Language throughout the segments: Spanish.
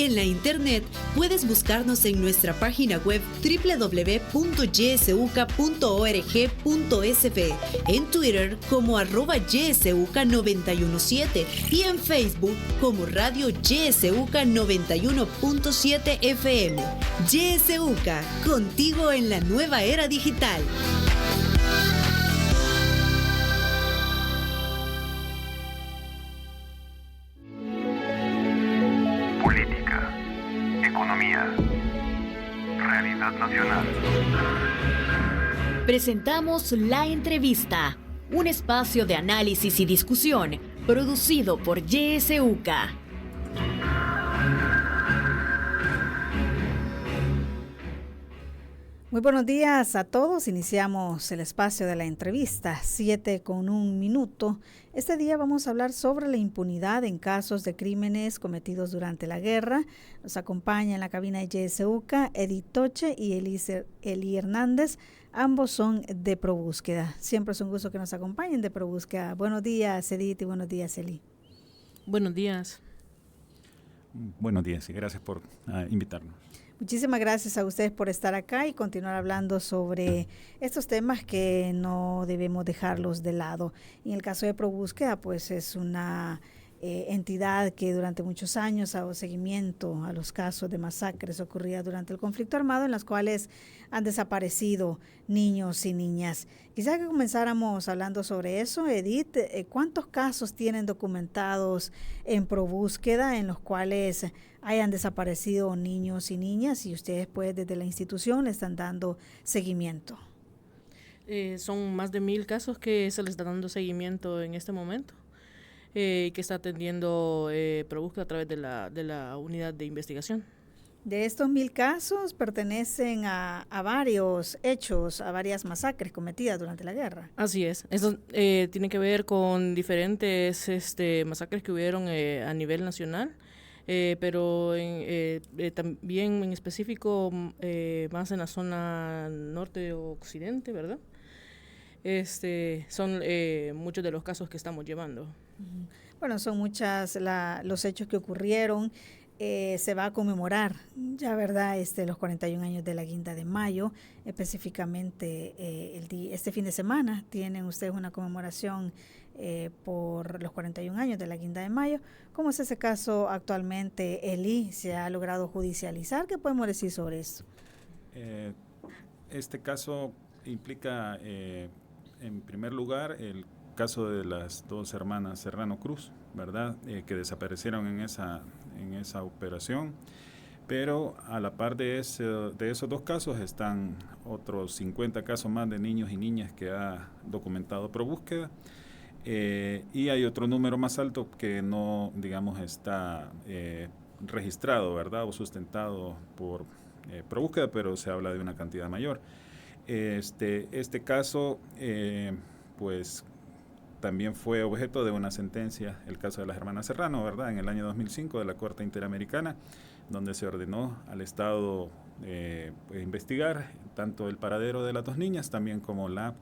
En la internet puedes buscarnos en nuestra página web www.ysuca.org.sb, en Twitter como @ysuca917 y en Facebook como Radio YSUCA 91.7 FM. YSUCA, contigo en la nueva era digital. Realidad nacional. Presentamos La Entrevista, un espacio de análisis y discusión producido por YSUCA. Muy buenos días a todos. Iniciamos el espacio de la entrevista, 7:01. Este día vamos a hablar sobre la impunidad en casos de crímenes cometidos durante la guerra. Nos acompaña en la cabina de YSUCA Edith Toche y Eli Hernández. Ambos son de ProBúsqueda. Siempre es un gusto que nos acompañen de ProBúsqueda. Buenos días, Edith, y buenos días, Eli. Buenos días. Buenos días y gracias por invitarnos. Muchísimas gracias a ustedes por estar acá y continuar hablando sobre estos temas que no debemos dejarlos de lado. En el caso de ProBúsqueda, pues es una entidad que durante muchos años ha dado seguimiento a los casos de masacres ocurridas durante el conflicto armado en las cuales han desaparecido niños y niñas. Quizá que comenzáramos hablando sobre eso. Edith, ¿cuántos casos tienen documentados en ProBúsqueda en los cuales hayan desaparecido niños y niñas y ustedes pues desde la institución le están dando seguimiento? Son más de 1,000 casos que se les está dando seguimiento en este momento. Que está atendiendo ProBúsqueda a través de la unidad de investigación. De estos 1,000 casos pertenecen a varios hechos, a varias masacres cometidas durante la guerra. Así es. Eso tiene que ver con diferentes masacres que hubieron a nivel nacional, pero también en específico más en la zona norte o occidente, ¿verdad? Son muchos de los casos que estamos llevando. Bueno, son muchas los hechos que ocurrieron. Se va a conmemorar ya, ¿verdad? Los 41 años de la Guinda de Mayo, específicamente este fin de semana tienen ustedes una conmemoración por los 41 años de la Guinda de Mayo. ¿Cómo es ese caso actualmente, Eli? ¿Se ha logrado judicializar? ¿Qué podemos decir sobre eso? Este caso implica, en primer lugar, el caso de las dos hermanas Serrano Cruz, ¿verdad? Que desaparecieron en esa operación, pero a la par de esos dos casos están otros 50 casos más de niños y niñas que ha documentado ProBúsqueda, y hay otro número más alto que no, digamos, está registrado, ¿verdad? O sustentado por ProBúsqueda, pero se habla de una cantidad mayor. Este caso, pues, también fue objeto de una sentencia, el caso de las hermanas Serrano, ¿verdad? En el año 2005 de la Corte Interamericana, donde se ordenó al Estado investigar tanto el paradero de las dos niñas, también como la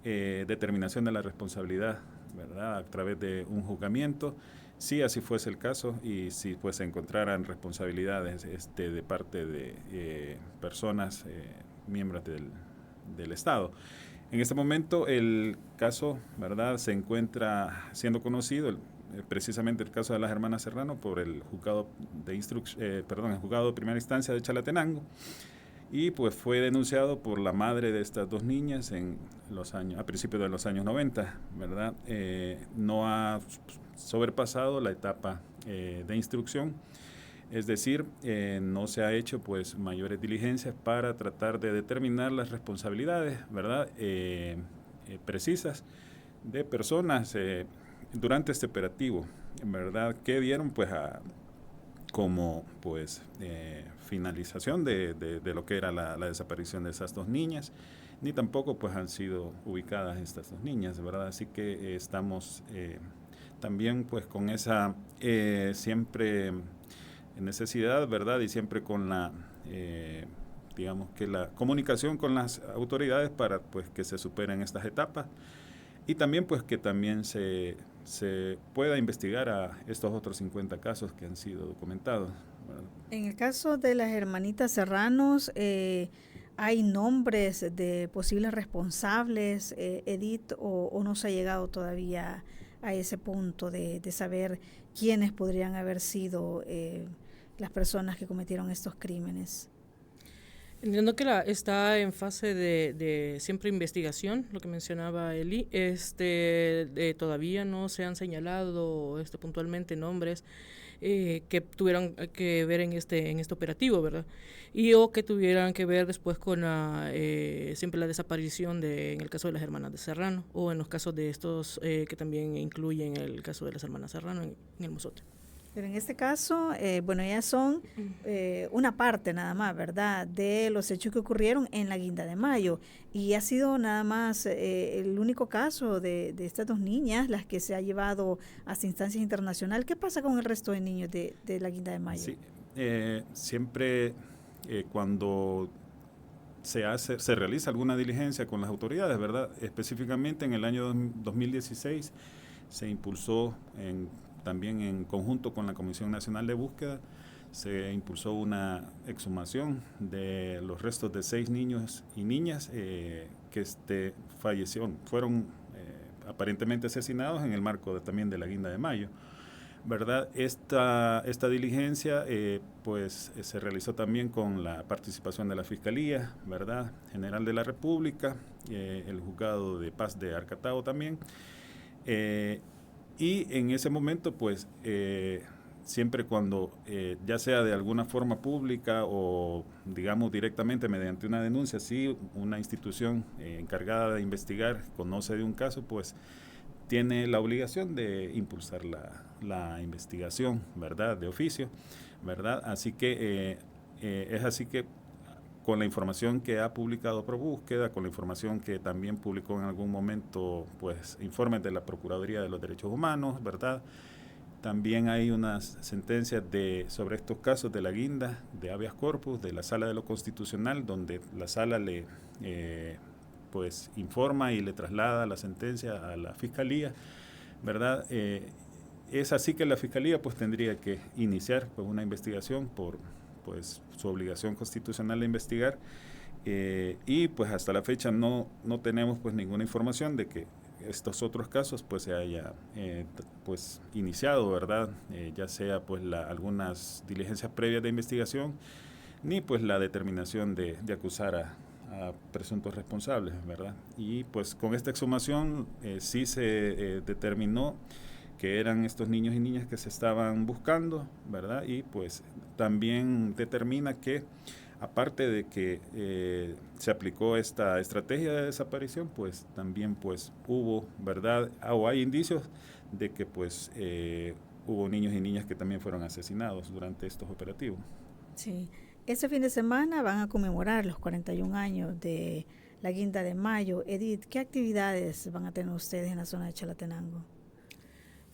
determinación de la responsabilidad, ¿verdad? A través de un juzgamiento, si así fuese el caso y si pues se encontraran responsabilidades de parte de personas, miembros del Estado. En este momento el caso, ¿verdad?, se encuentra siendo conocido, precisamente el caso de las hermanas Serrano, por el juzgado el juzgado de primera instancia de Chalatenango, y pues fue denunciado por la madre de estas dos niñas a principios de los años 90, ¿verdad? No ha sobrepasado la etapa de instrucción. Es decir, no se ha hecho pues mayores diligencias para tratar de determinar las responsabilidades, ¿verdad? Precisas de personas durante este operativo, ¿verdad? Que dieron pues como pues finalización de lo que era la desaparición de esas dos niñas, ni tampoco pues han sido ubicadas estas dos niñas, ¿verdad? Así que estamos también pues con esa siempre necesidad, ¿verdad? Y siempre con la, digamos que la comunicación con las autoridades para pues que se superen estas etapas y también pues que también se pueda investigar a estos otros 50 casos que han sido documentados, ¿verdad? En el caso de las hermanitas Serranos, ¿hay nombres de posibles responsables, Edith, o no se ha llegado todavía a ese punto de saber quiénes podrían haber sido las personas que cometieron estos crímenes? Entiendo que está en fase de siempre investigación, lo que mencionaba Eli. Todavía no se han señalado puntualmente nombres que tuvieran que ver en este operativo, ¿verdad? Y o que tuvieran que ver después con siempre la desaparición en el caso de las hermanas de Serrano, o en los casos de estos que también incluyen el caso de las hermanas Serrano en el Mozote. Pero en este caso, ellas son una parte nada más, ¿verdad?, de los hechos que ocurrieron en la Guinda de Mayo. Y ha sido nada más el único caso de estas dos niñas, las que se ha llevado hasta instancias internacionales. ¿Qué pasa con el resto de niños de la Guinda de Mayo? Sí, siempre cuando se realiza alguna diligencia con las autoridades, ¿verdad? Específicamente en el año 2016 se impulsó también en conjunto con la Comisión Nacional de Búsqueda, se impulsó una exhumación de los restos de 6 niños y niñas que fallecieron, fueron aparentemente asesinados en el marco también de la Guinda de Mayo, ¿verdad? Esta diligencia se realizó también con la participación de la Fiscalía, ¿verdad?, General de la República, el Juzgado de Paz de Arcatao también, y en ese momento, pues, siempre cuando ya sea de alguna forma pública o, digamos, directamente mediante una denuncia, si una institución encargada de investigar conoce de un caso, pues, tiene la obligación de impulsar la investigación, ¿verdad?, de oficio, ¿verdad? Así que es así que con la información que ha publicado ProBúsqueda, con la información que también publicó en algún momento, pues, informes de la Procuraduría de los Derechos Humanos, ¿verdad? También hay unas sentencias sobre estos casos de la Guinda, de habeas corpus, de la Sala de lo Constitucional, donde la Sala le pues informa y le traslada la sentencia a la Fiscalía, ¿verdad? Es así que la Fiscalía pues tendría que iniciar pues una investigación por pues su obligación constitucional de investigar, y pues hasta la fecha no tenemos pues ninguna información de que estos otros casos pues se haya pues iniciado, ¿verdad? Ya sea pues algunas diligencias previas de investigación, ni pues la determinación de acusar a presuntos responsables, ¿verdad? Y pues con esta exhumación sí se determinó que eran estos niños y niñas que se estaban buscando, ¿verdad? Y pues también determina que aparte de que se aplicó esta estrategia de desaparición, pues también pues hubo, ¿verdad? O hay indicios de que pues hubo niños y niñas que también fueron asesinados durante estos operativos. Sí. Este fin de semana van a conmemorar los 41 años de la Guinda de Mayo. Edith, ¿qué actividades van a tener ustedes en la zona de Chalatenango?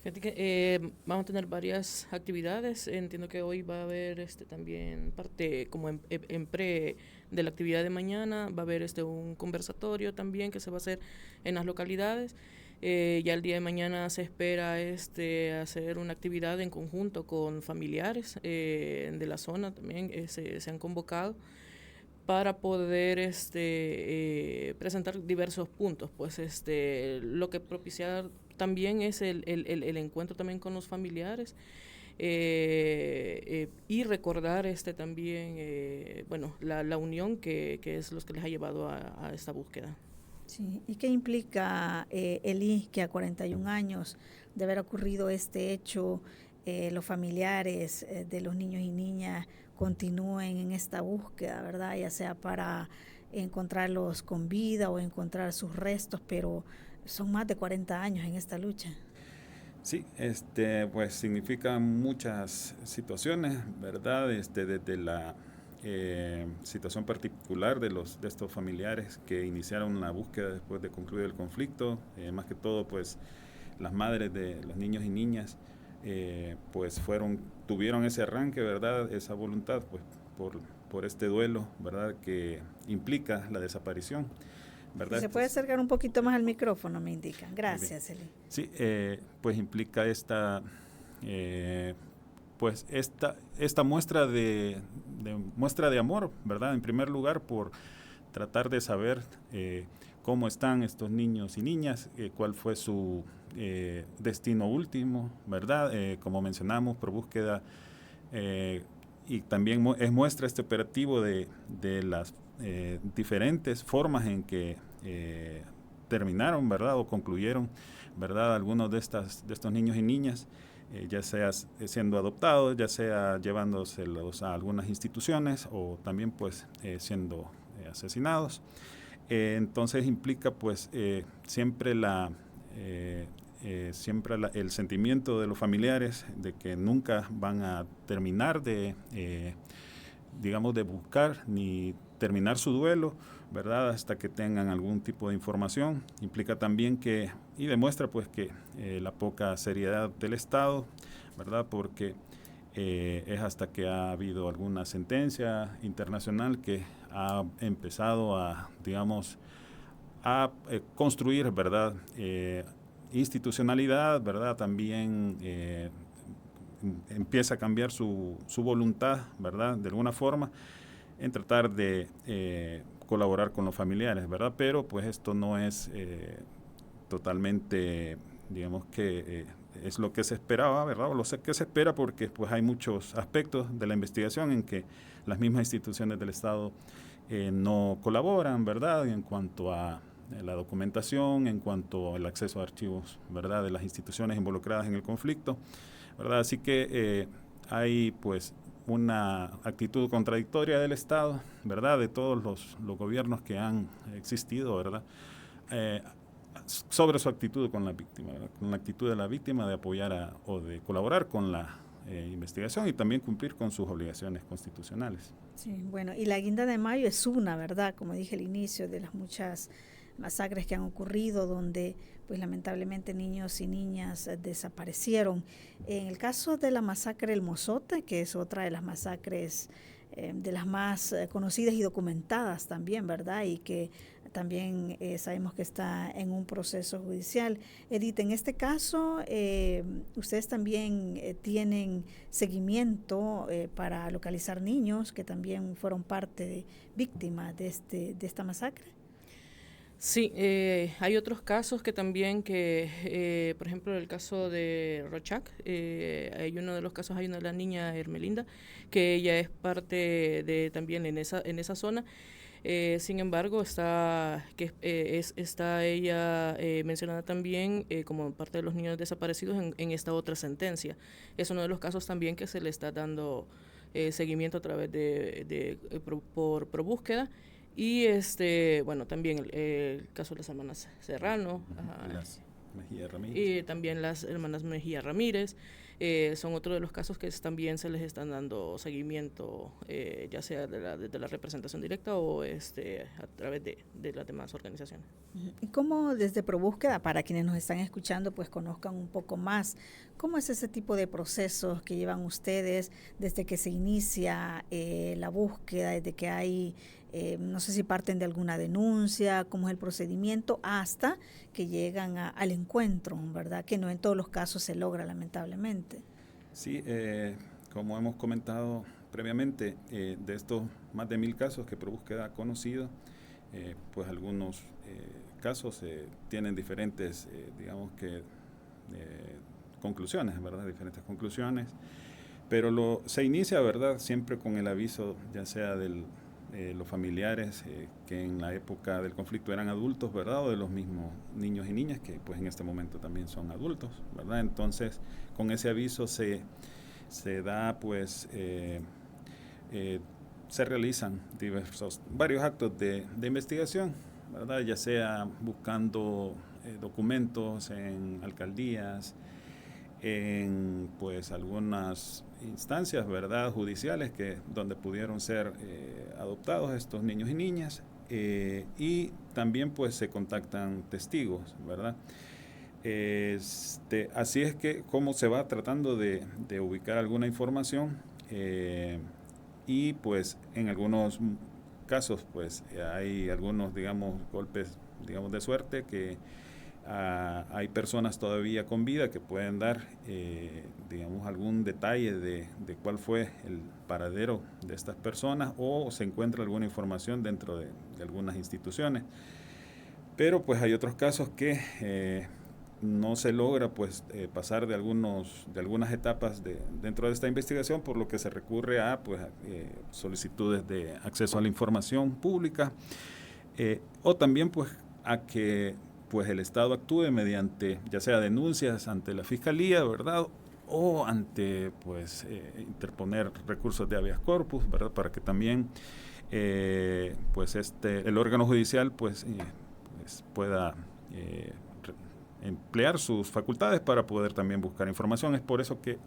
Fíjate que vamos a tener varias actividades. Entiendo que hoy va a haber también parte como en pre de la actividad de mañana. Va a haber un conversatorio también que se va a hacer en las localidades. Ya el día de mañana se espera hacer una actividad en conjunto con familiares de la zona también. Se han convocado para poder presentar diversos puntos. Pues lo que propiciar también es el encuentro también con los familiares y recordar también la unión que es lo que les ha llevado a esta búsqueda. Sí. ¿Y qué implica, Eli, que a 41 años de haber ocurrido este hecho, los familiares de los niños y niñas continúen en esta búsqueda, ¿verdad? Ya sea para encontrarlos con vida o encontrar sus restos, pero son más de 40 años en esta lucha. Sí, pues significa muchas situaciones, ¿verdad? Desde la situación particular de estos familiares que iniciaron la búsqueda después de concluir el conflicto, más que todo, pues las madres de los niños y niñas, pues tuvieron ese arranque, ¿verdad? Esa voluntad, pues por este duelo, ¿verdad? Que implica la desaparición, ¿verdad? ¿Se puede acercar un poquito más al micrófono, me indican? Gracias, Eli. Sí, pues implica pues esta muestra de amor, ¿verdad? En primer lugar, por tratar de saber cómo están estos niños y niñas, cuál fue su destino último, ¿verdad? Como mencionamos, ProBúsqueda, y también muestra este operativo de las diferentes formas en que terminaron, ¿verdad? O concluyeron, ¿verdad? Algunos de estos niños y niñas, ya sea siendo adoptados, ya sea llevándoselos a algunas instituciones o también pues siendo asesinados. Entonces implica pues siempre el sentimiento de los familiares de que nunca van a terminar de buscar ni terminar su duelo, ¿verdad? Hasta que tengan algún tipo de información. Implica también y demuestra pues que la poca seriedad del Estado, ¿verdad? Porque es hasta que ha habido alguna sentencia internacional que ha empezado a construir, ¿verdad? Institucionalidad, ¿verdad? También empieza a cambiar su voluntad, ¿verdad? De alguna forma, en tratar de colaborar con los familiares, ¿verdad? Pero pues esto no es totalmente, es lo que se esperaba, ¿verdad? O lo que se espera, porque pues hay muchos aspectos de la investigación en que las mismas instituciones del Estado no colaboran, ¿verdad? En cuanto a la documentación, en cuanto al acceso a archivos, ¿verdad? De las instituciones involucradas en el conflicto, ¿verdad? Así que hay pues una actitud contradictoria del Estado, ¿verdad? De todos los gobiernos que han existido, ¿verdad? Sobre su actitud con la víctima, ¿verdad? Con la actitud de la víctima de apoyar o de colaborar con la investigación y también cumplir con sus obligaciones constitucionales. Sí, bueno, y la Guinda de Mayo es una, ¿verdad? Como dije al inicio, de las muchas masacres que han ocurrido donde pues lamentablemente niños y niñas desaparecieron. En el caso de la masacre del Mozote, que es otra de las masacres de las más conocidas y documentadas también, ¿verdad? Y que también sabemos que está en un proceso judicial. Edith, en este caso, ustedes también tienen seguimiento para localizar niños que también fueron parte de víctimas de esta masacre. Sí, hay otros casos que también por ejemplo, el caso de Rochac, hay uno de los casos, hay una de la niña Hermelinda, que ella es parte de también en esa zona. Sin embargo, está ella mencionada también como parte de los niños desaparecidos en esta otra sentencia. Es uno de los casos también que se le está dando seguimiento a través por ProBúsqueda. Y bueno, también el caso de las hermanas Serrano, las Mejía Ramírez. Y también las hermanas Mejía Ramírez, son otro de los casos que también se les están dando seguimiento, ya sea de la representación directa o a través de las demás organizaciones. ¿Y cómo desde ProBúsqueda, para quienes nos están escuchando, pues conozcan un poco más, cómo es ese tipo de procesos que llevan ustedes desde que se inicia la búsqueda, desde que hay, no sé si parten de alguna denuncia, cómo es el procedimiento, hasta que llegan al encuentro, ¿verdad? Que no en todos los casos se logra, lamentablemente. Sí, como hemos comentado previamente, de estos más de 1000 casos que ProBúsqueda ha conocido, pues algunos casos tienen diferentes, conclusiones, ¿verdad? Diferentes conclusiones, pero se inicia, ¿verdad? Siempre con el aviso, ya sea de los familiares que en la época del conflicto eran adultos, ¿verdad? O de los mismos niños y niñas que pues en este momento también son adultos, ¿verdad? Entonces, con ese aviso se da pues se realizan varios actos de investigación, ¿verdad? Ya sea buscando documentos en alcaldías, en pues algunas instancias, ¿verdad?, judiciales donde pudieron ser adoptados estos niños y niñas, y también pues se contactan testigos, ¿verdad? Así es que cómo se va tratando de ubicar alguna información, y pues en algunos casos pues hay algunos golpes de suerte que Hay personas todavía con vida que pueden dar, digamos, algún detalle de cuál fue el paradero de estas personas, o se encuentra alguna información dentro de algunas instituciones. Pero pues hay otros casos que no se logra pues pasar de algunas etapas dentro de esta investigación, por lo que se recurre a solicitudes de acceso a la información pública, o también pues a que pues el Estado actúe mediante ya sea denuncias ante la Fiscalía, ¿verdad?, o ante pues interponer recursos de habeas corpus, ¿verdad?, para que también pues el órgano judicial pues pueda emplear sus facultades para poder también buscar información. Es por eso que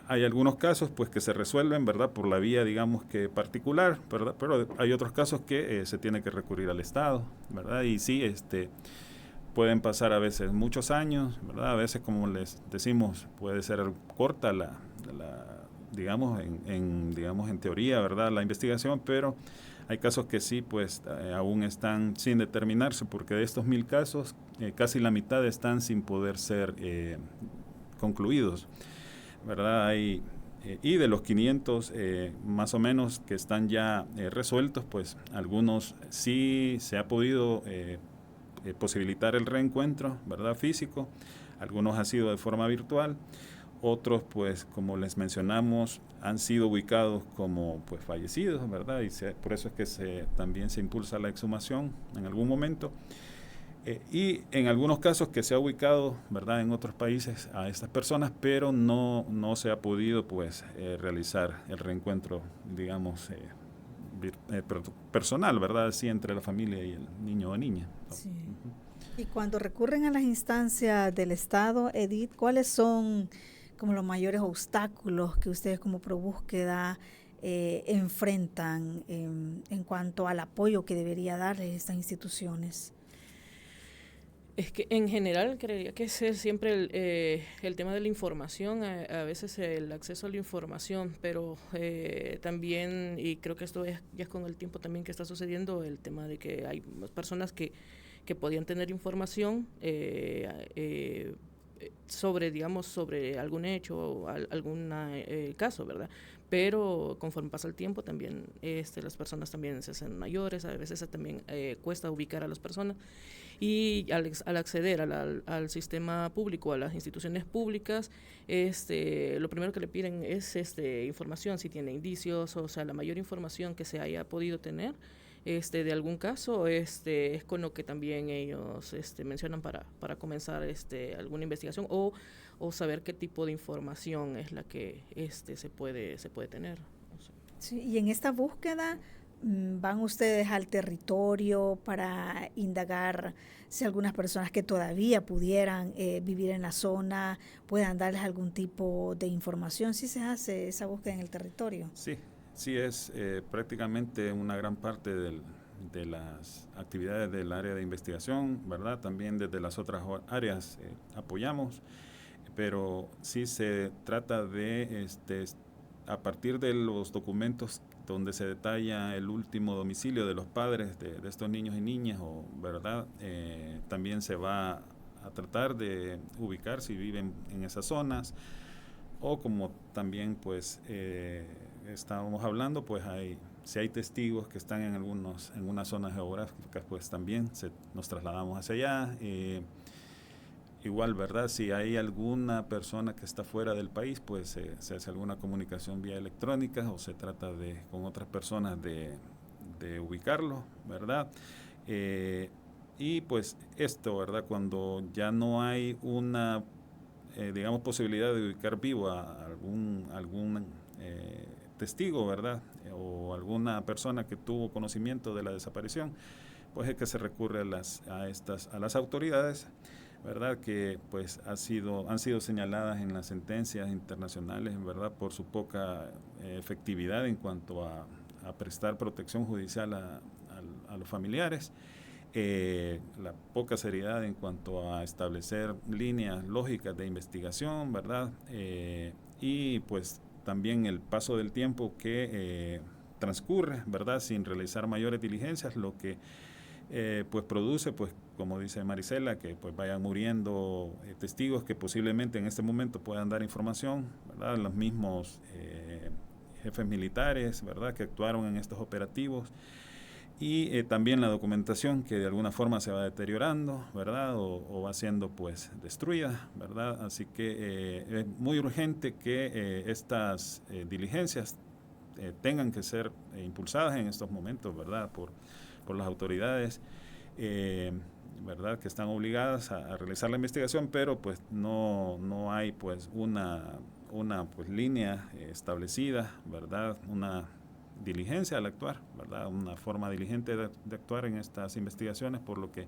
hay algunos casos pues que se resuelven, ¿verdad?, por la vía, digamos, que particular, ¿verdad?, pero hay otros casos que se tiene que recurrir al Estado, ¿verdad?, y sí, pueden pasar a veces muchos años, ¿verdad?, a veces, como les decimos, puede ser corta digamos, en teoría, ¿verdad?, la investigación, pero hay casos que sí, pues aún están sin determinarse, porque de estos 1000 casos, casi la mitad están sin poder ser concluidos, ¿verdad? Y de los 500 más o menos que están ya resueltos, pues algunos sí se ha podido posibilitar el reencuentro, ¿verdad?, físico, algunos ha sido de forma virtual, otros pues como les mencionamos han sido ubicados como pues fallecidos, ¿verdad?, y por eso es que también se impulsa la exhumación en algún momento. Y en algunos casos que se ha ubicado, ¿verdad?, en otros países a estas personas, pero no se ha podido pues realizar el reencuentro, digamos, personal, ¿verdad?, así entre la familia y el niño o niña. Sí. Y cuando recurren a las instancias del Estado, Edith, ¿cuáles son como los mayores obstáculos que ustedes como ProBúsqueda enfrentan en cuanto al apoyo que debería darles estas instituciones? Es que en general creería que ese es siempre el tema de la información, a veces el acceso a la información, pero también, y creo que esto ya es con el tiempo también que está sucediendo, el tema de que hay personas que podían tener información sobre algún hecho o algún caso, ¿verdad? Pero conforme pasa el tiempo también las personas también se hacen mayores, a veces también cuesta ubicar a las personas, y al acceder al sistema público, a las instituciones públicas, lo primero que le piden es información, si tiene indicios, o sea, la mayor información que se haya podido tener de algún caso, es con lo que también ellos mencionan para comenzar alguna investigación o saber qué tipo de información es la que se puede tener. No sé. Sí, y en esta búsqueda van ustedes al territorio para indagar si algunas personas que todavía pudieran vivir en la zona puedan darles algún tipo de información. ¿Sí se hace esa búsqueda en el territorio? Sí, es prácticamente una gran parte de las actividades del área de investigación, ¿verdad? También desde las otras áreas apoyamos, pero sí se trata de, a partir de los documentos donde se detalla el último domicilio de los padres de estos niños y niñas, ¿verdad? También se va a tratar de ubicar si viven en esas zonas, o como también pues estábamos hablando, pues si hay testigos que están en unas zonas geográficas, pues también nos trasladamos hacia allá. Igual, ¿verdad? Si hay alguna persona que está fuera del país, pues se hace alguna comunicación vía electrónica, o se trata con otras personas de ubicarlo, ¿verdad? Y pues ¿verdad? Cuando ya no hay una digamos, posibilidad de ubicar vivo a algún testigo, ¿verdad? O alguna persona que tuvo conocimiento de la desaparición, pues es que se recurre a las autoridades, ¿verdad? Que pues han sido señaladas en las sentencias internacionales, ¿verdad? Por su poca efectividad en cuanto a prestar protección judicial a los familiares. La poca seriedad en cuanto a establecer líneas lógicas de investigación, ¿verdad? Y pues también el paso del tiempo que transcurre, ¿verdad? Sin realizar mayores diligencias, lo que pues produce pues como dice Marisela, que pues vayan muriendo testigos que posiblemente en este momento puedan dar información, ¿verdad? Los mismos jefes militares, ¿verdad?, que actuaron en estos operativos, y también la documentación que de alguna forma se va deteriorando, ¿verdad?, o va siendo pues destruida, ¿verdad? Así que es muy urgente que estas diligencias tengan que ser impulsadas en estos momentos, ¿verdad?, por las autoridades, ¿verdad?, que están obligadas a realizar la investigación, pero pues no hay pues una pues línea establecida, ¿verdad?, una diligencia al actuar, ¿verdad?, una forma diligente de actuar en estas investigaciones, por lo que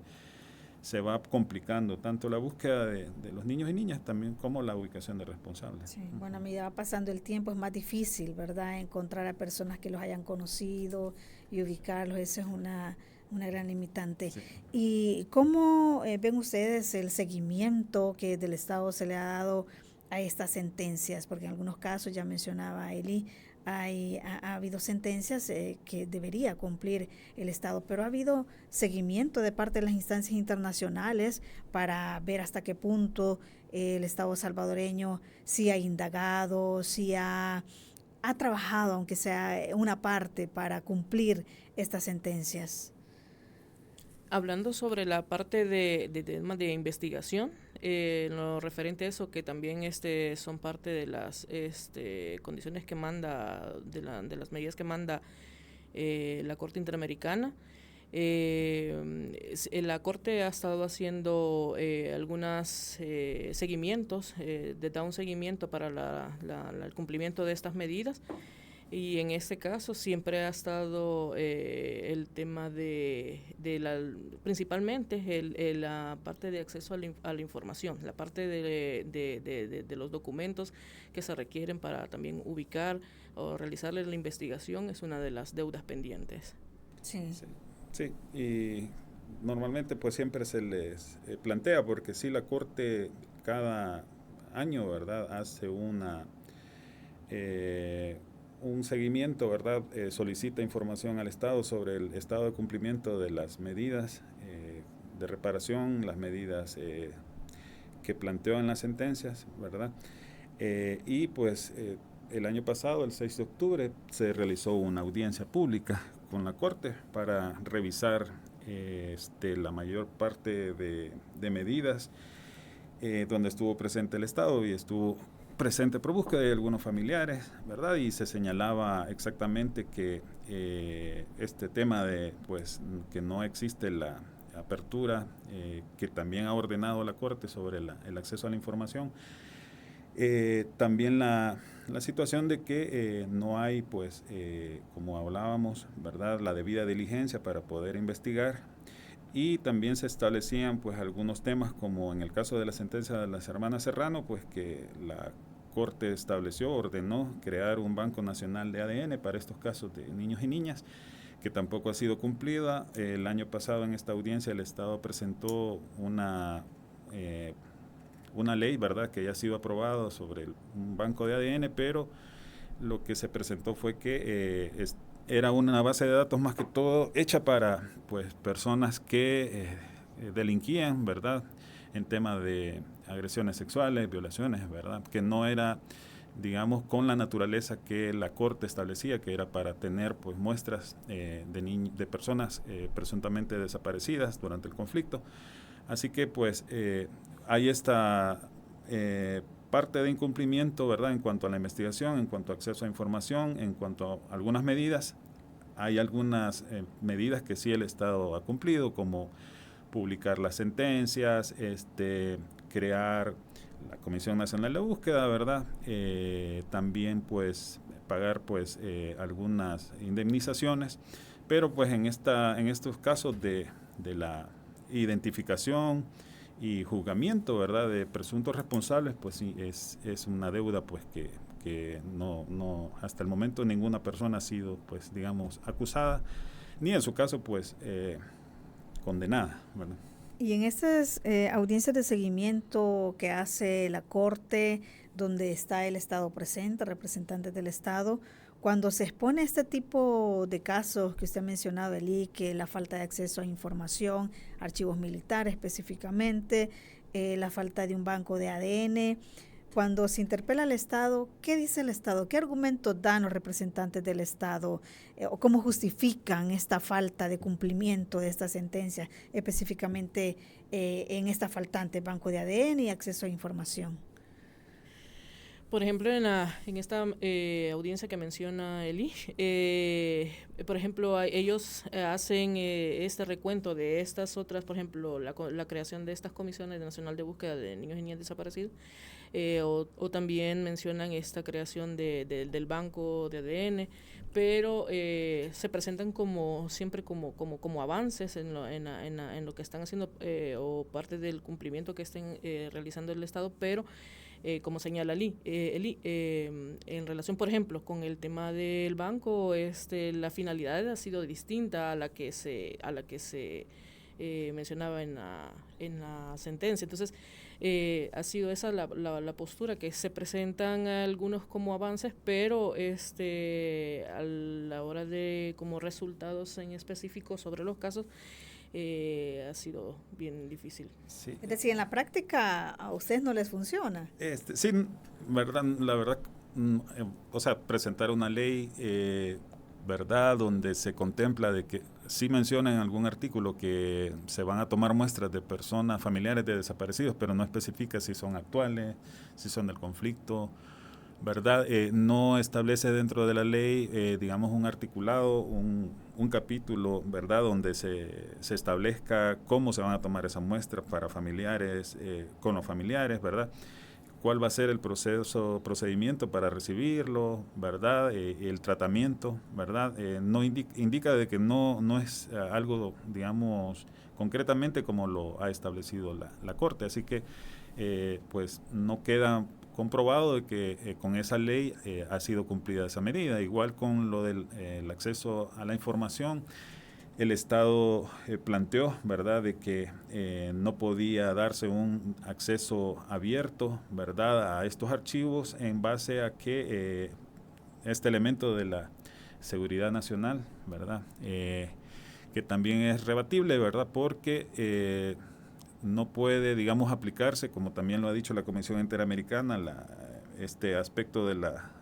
se va complicando tanto la búsqueda de los niños y niñas también como la ubicación de responsables. Sí, bueno, a medida va pasando el tiempo es más difícil, ¿verdad?, encontrar a personas que los hayan conocido y ubicarlos. Esa es una gran limitante. Sí. ¿Y cómo ven ustedes el seguimiento que del Estado se le ha dado a estas sentencias? Porque en algunos casos, ya mencionaba Eli, ha habido sentencias que debería cumplir el Estado, pero ha habido seguimiento de parte de las instancias internacionales para ver hasta qué punto el Estado salvadoreño sí ha indagado, sí ha trabajado, aunque sea una parte, para cumplir estas sentencias. Hablando sobre la parte de temas de investigación, en lo referente a eso, que también son parte de las condiciones que manda, de las medidas que manda la Corte Interamericana. La Corte ha estado haciendo algunos seguimientos, da un seguimiento para el cumplimiento de estas medidas. Y en este caso siempre ha estado el tema principalmente la parte de acceso a la información, la parte de los documentos que se requieren para también ubicar o realizarle la investigación, es una de las deudas pendientes. Sí, y normalmente pues siempre se les plantea, porque sí, la Corte cada año, ¿verdad?, hace un seguimiento, ¿verdad?, solicita información al Estado sobre el estado de cumplimiento de las medidas de reparación, las medidas que planteó en las sentencias, ¿verdad? Y pues el año pasado, el 6 de octubre, se realizó una audiencia pública con la Corte para revisar la mayor parte de medidas donde estuvo presente el Estado y estuvo presente ProBúsqueda de algunos familiares, ¿verdad? Y se señalaba exactamente que este tema de pues que no existe la apertura que también ha ordenado la Corte sobre el acceso a la información. También la situación de que no hay, pues, como hablábamos, ¿verdad?, la debida diligencia para poder investigar, y también se establecían pues algunos temas, como en el caso de la sentencia de las hermanas Serrano, pues que la Corte ordenó crear un Banco Nacional de ADN para estos casos de niños y niñas, que tampoco ha sido cumplida. El año pasado en esta audiencia el Estado presentó una ley, ¿verdad?, que ya ha sido aprobada sobre un banco de ADN, pero lo que se presentó fue que era una base de datos más que todo hecha para pues personas que delinquían, ¿verdad?, en temas de agresiones sexuales, violaciones, ¿verdad?, que no era, digamos, con la naturaleza que la Corte establecía, que era para tener pues muestras de personas presuntamente desaparecidas durante el conflicto. Así que pues hay esta parte de incumplimiento, ¿verdad?, en cuanto a la investigación, en cuanto a acceso a información, en cuanto a algunas medidas. Hay algunas medidas que sí el Estado ha cumplido, como publicar las sentencias, crear la Comisión Nacional de Búsqueda, ¿verdad? También pues pagar pues algunas indemnizaciones, pero pues en estos casos de la identificación y juzgamiento, ¿verdad?, de presuntos responsables, pues sí, es una deuda pues que no hasta el momento ninguna persona ha sido pues digamos acusada, ni en su caso pues condenada, ¿verdad? Y en estas audiencias de seguimiento que hace la Corte, donde está el Estado presente, representantes del Estado, Cuando se expone este tipo de casos que usted ha mencionado, Eli, que la falta de acceso a información, archivos militares específicamente, la falta de un banco de ADN, cuando se interpela al Estado, ¿qué dice el Estado? ¿Qué argumentos dan los representantes del Estado? ¿O cómo justifican esta falta de cumplimiento de esta sentencia, específicamente en esta faltante banco de ADN y acceso a información? Por ejemplo, en esta audiencia que menciona Eli, por ejemplo, ellos hacen este recuento de estas otras, por ejemplo, la creación de estas comisiones nacional de búsqueda de niños y niñas desaparecidos, o también mencionan esta creación del banco de ADN, pero se presentan siempre como avances en lo que están haciendo o parte del cumplimiento que estén realizando el Estado, pero como señala Eli, en relación, por ejemplo, con el tema del banco, la finalidad ha sido distinta a la que se mencionaba en la sentencia. Entonces, ha sido esa la postura, que se presentan algunos como avances, pero a la hora de como resultados en específico sobre los casos, ha sido bien difícil. Sí. Es decir, en la práctica a ustedes no les funciona. Sí, la verdad, o sea, presentar una ley, ¿verdad?, donde se contempla de que sí menciona en algún artículo que se van a tomar muestras de personas familiares de desaparecidos, pero no especifica si son actuales, si son del conflicto, ¿verdad? No establece dentro de la ley, digamos, un articulado, un capítulo, ¿verdad?, donde se establezca cómo se van a tomar esas muestras para familiares, con los familiares, ¿verdad?, cuál va a ser el procedimiento para recibirlo, ¿verdad?, el tratamiento, ¿verdad? No indica de que no es algo, digamos, concretamente como lo ha establecido la Corte, así que pues no queda comprobado de que con esa ley ha sido cumplida esa medida. Igual con lo del el acceso a la información, el Estado planteó, ¿verdad?, de que no podía darse un acceso abierto, ¿verdad?, a estos archivos en base a que este elemento de la seguridad nacional, ¿verdad?, que también es rebatible, ¿verdad?, porque no puede, digamos, aplicarse, como también lo ha dicho la Comisión Interamericana, este aspecto de la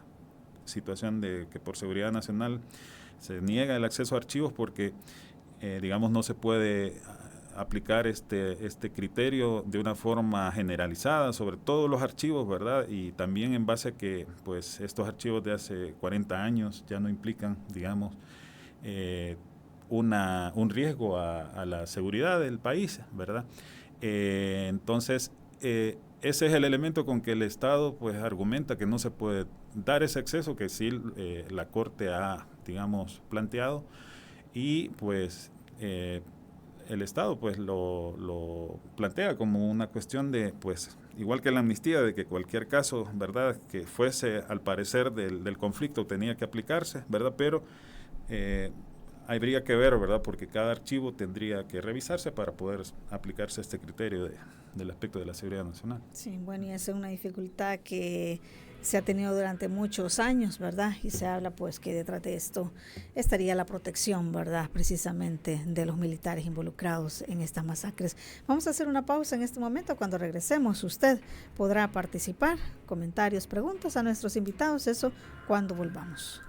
situación de que por seguridad nacional se niega el acceso a archivos porque, digamos, no se puede aplicar este criterio de una forma generalizada sobre todos los archivos, ¿verdad? Y también en base a que, pues, estos archivos de hace 40 años ya no implican, digamos, un riesgo a la seguridad del país, ¿verdad? Entonces, ese es el elemento con que el Estado, pues, argumenta que no se puede dar ese acceso que sí la Corte ha, digamos, planteado, y pues el Estado pues lo plantea como una cuestión de, pues, igual que la amnistía, de que cualquier caso, ¿verdad?, que fuese al parecer del conflicto tenía que aplicarse, ¿verdad?, pero habría que ver, ¿verdad?, porque cada archivo tendría que revisarse para poder aplicarse este criterio del aspecto de la seguridad nacional. Sí, bueno, y esa es una dificultad que se ha tenido durante muchos años, ¿verdad? Y se habla, pues, que detrás de esto estaría la protección, ¿verdad?, precisamente de los militares involucrados en estas masacres. Vamos a hacer una pausa en este momento. Cuando regresemos, usted podrá participar, comentarios, preguntas a nuestros invitados, eso cuando volvamos.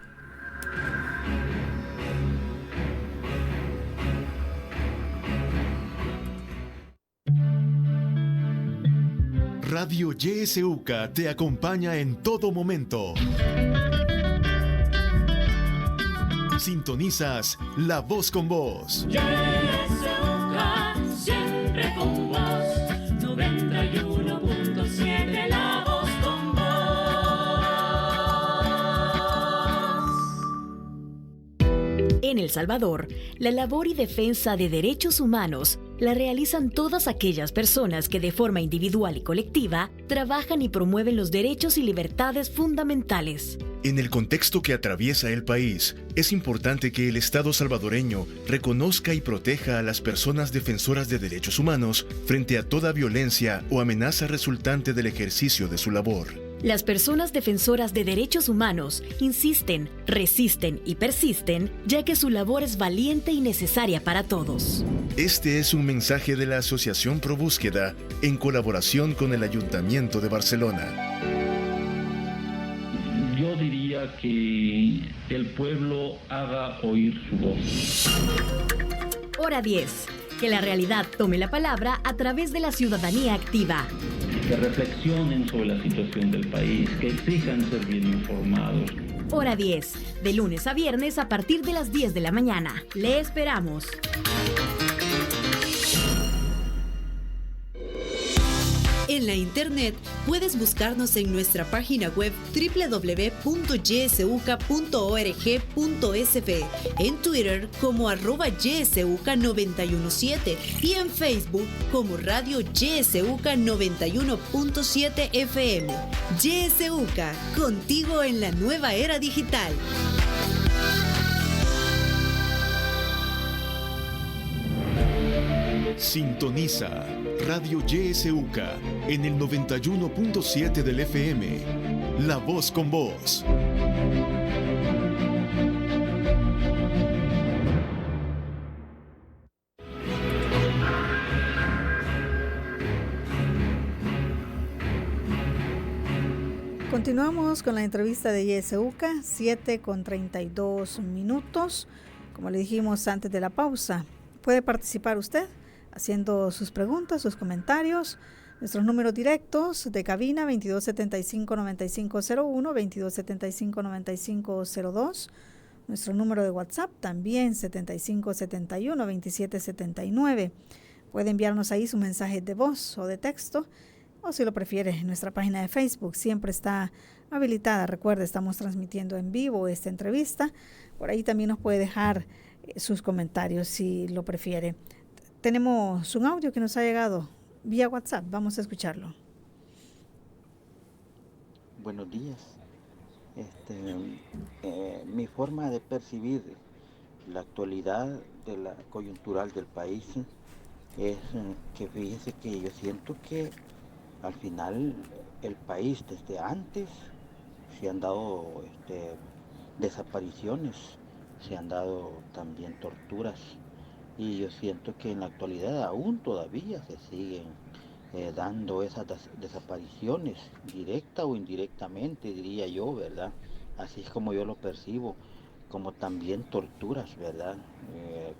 Radio YSUCA te acompaña en todo momento. Sintonizas La Voz con Vos. YSUCA, siempre con vos. 91.7 La Voz con vos. En El Salvador, la labor y defensa de derechos humanos la realizan todas aquellas personas que de forma individual y colectiva trabajan y promueven los derechos y libertades fundamentales. En el contexto que atraviesa el país, es importante que el Estado salvadoreño reconozca y proteja a las personas defensoras de derechos humanos frente a toda violencia o amenaza resultante del ejercicio de su labor. Las personas defensoras de derechos humanos insisten, resisten y persisten, ya que su labor es valiente y necesaria para todos. Este es un mensaje de la Asociación Pro Búsqueda en colaboración con el Ayuntamiento de Barcelona. Yo diría que el pueblo haga oír su voz. Hora 10. Que la realidad tome la palabra a través de la ciudadanía activa. Que reflexionen sobre la situación del país, que exijan ser bien informados. Hora 10. De lunes a viernes a partir de las 10 de la mañana. Le esperamos. En la internet puedes buscarnos en nuestra página web www.ysuca.org.sf, en Twitter como @ysuca917 y en Facebook como Radio YSUCA 91.7 FM. YSUCA, contigo en la nueva era digital. Sintoniza Radio YSUCA en el 91.7 del FM. La voz con vos. Continuamos con la entrevista de YSUCA, 7:32. Como le dijimos antes de la pausa, puede participar usted haciendo sus preguntas, sus comentarios. Nuestros números directos de cabina 2275-9501, 2275-9502. Nuestro número de WhatsApp también 7571-2779. Puede enviarnos ahí su mensaje de voz o de texto, o si lo prefiere, nuestra página de Facebook siempre está habilitada. Recuerde, estamos transmitiendo en vivo esta entrevista. Por ahí también nos puede dejar sus comentarios si lo prefiere. Tenemos un audio que nos ha llegado vía WhatsApp. Vamos a escucharlo. Buenos días. Mi forma de percibir la actualidad de la coyuntural del país es que fíjese que yo siento que al final el país desde antes se han dado desapariciones, se han dado también torturas. Y yo siento que en la actualidad aún todavía se siguen dando esas desapariciones, directa o indirectamente, diría yo, ¿verdad? Así es como yo lo percibo, como también torturas, ¿verdad?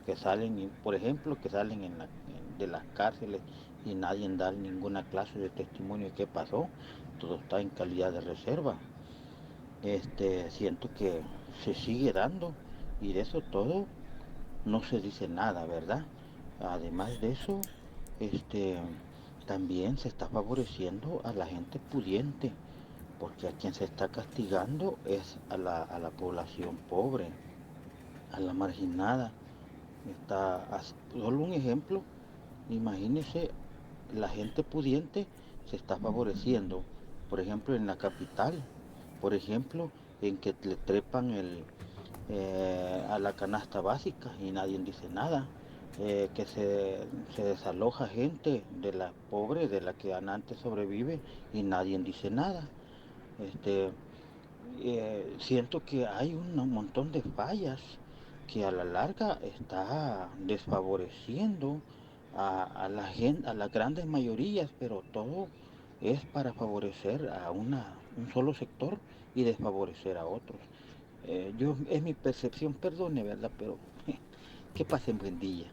Que salen, por ejemplo, que salen de las cárceles y nadie da ninguna clase de testimonio de qué pasó, todo está en calidad de reserva. Siento que se sigue dando y de eso todo no se dice nada, ¿verdad? Además de eso, también se está favoreciendo a la gente pudiente, porque a quien se está castigando es a la población pobre, a la marginada. Solo un ejemplo, imagínense, la gente pudiente se está favoreciendo, por ejemplo, en la capital, por ejemplo, en que le trepan a la canasta básica y nadie dice nada, que se desaloja gente de la pobre, de la que antes sobrevive y nadie dice nada. Siento que hay un montón de fallas que a la larga está desfavoreciendo a la gente, a las grandes mayorías, pero todo es para favorecer a un solo sector y desfavorecer a otros. Es mi percepción, perdone, ¿verdad? Pero que pasen buen día.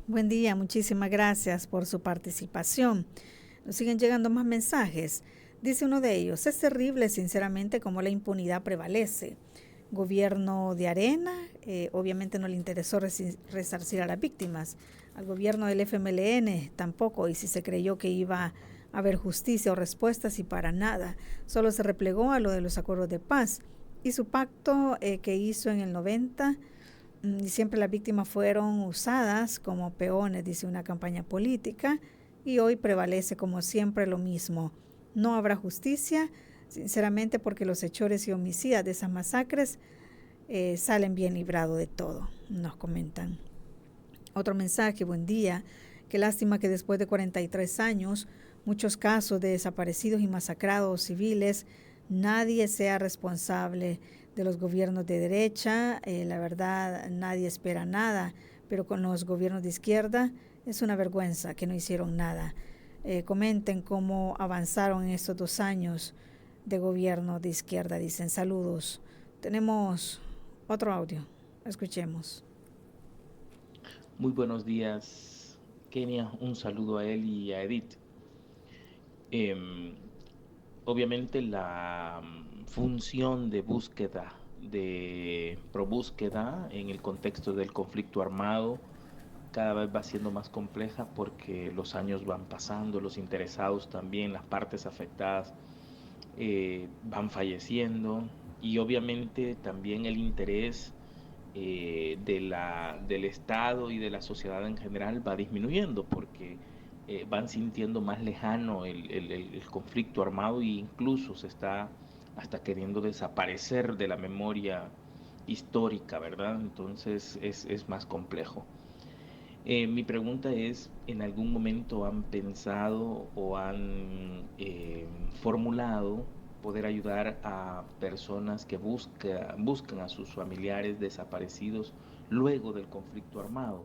Buen día, muchísimas gracias por su participación. Nos siguen llegando más mensajes. Dice uno de ellos: es terrible, sinceramente, cómo la impunidad prevalece. Gobierno de Arena, obviamente no le interesó resarcir a las víctimas. Al gobierno del FMLN tampoco, y si se creyó que iba a haber justicia o respuestas, y para nada. Solo se replegó a lo de los acuerdos de paz. Y su pacto que hizo en el 90, y siempre las víctimas fueron usadas como peones, dice, una campaña política, y hoy prevalece como siempre lo mismo. No habrá justicia, sinceramente, porque los hechores y homicidas de esas masacres salen bien librados de todo, nos comentan. Otro mensaje: buen día, qué lástima que después de 43 años muchos casos de desaparecidos y masacrados civiles, nadie sea responsable de los gobiernos de derecha. La verdad, nadie espera nada, pero con los gobiernos de izquierda es una vergüenza que no hicieron nada. Comenten cómo avanzaron en estos 2 años de gobierno de izquierda, dicen. Saludos. Tenemos otro audio. Escuchemos. Muy buenos días, Kenia. Un saludo a él y a Edith. Obviamente la función de búsqueda, de probúsqueda en el contexto del conflicto armado cada vez va siendo más compleja porque los años van pasando, los interesados también, las partes afectadas van falleciendo y obviamente también el interés del Estado y de la sociedad en general va disminuyendo porque van sintiendo más lejano el conflicto armado e incluso se está hasta queriendo desaparecer de la memoria histórica, ¿verdad? Entonces es más complejo. Mi pregunta es, ¿en algún momento han pensado o han formulado poder ayudar a personas que buscan a sus familiares desaparecidos luego del conflicto armado?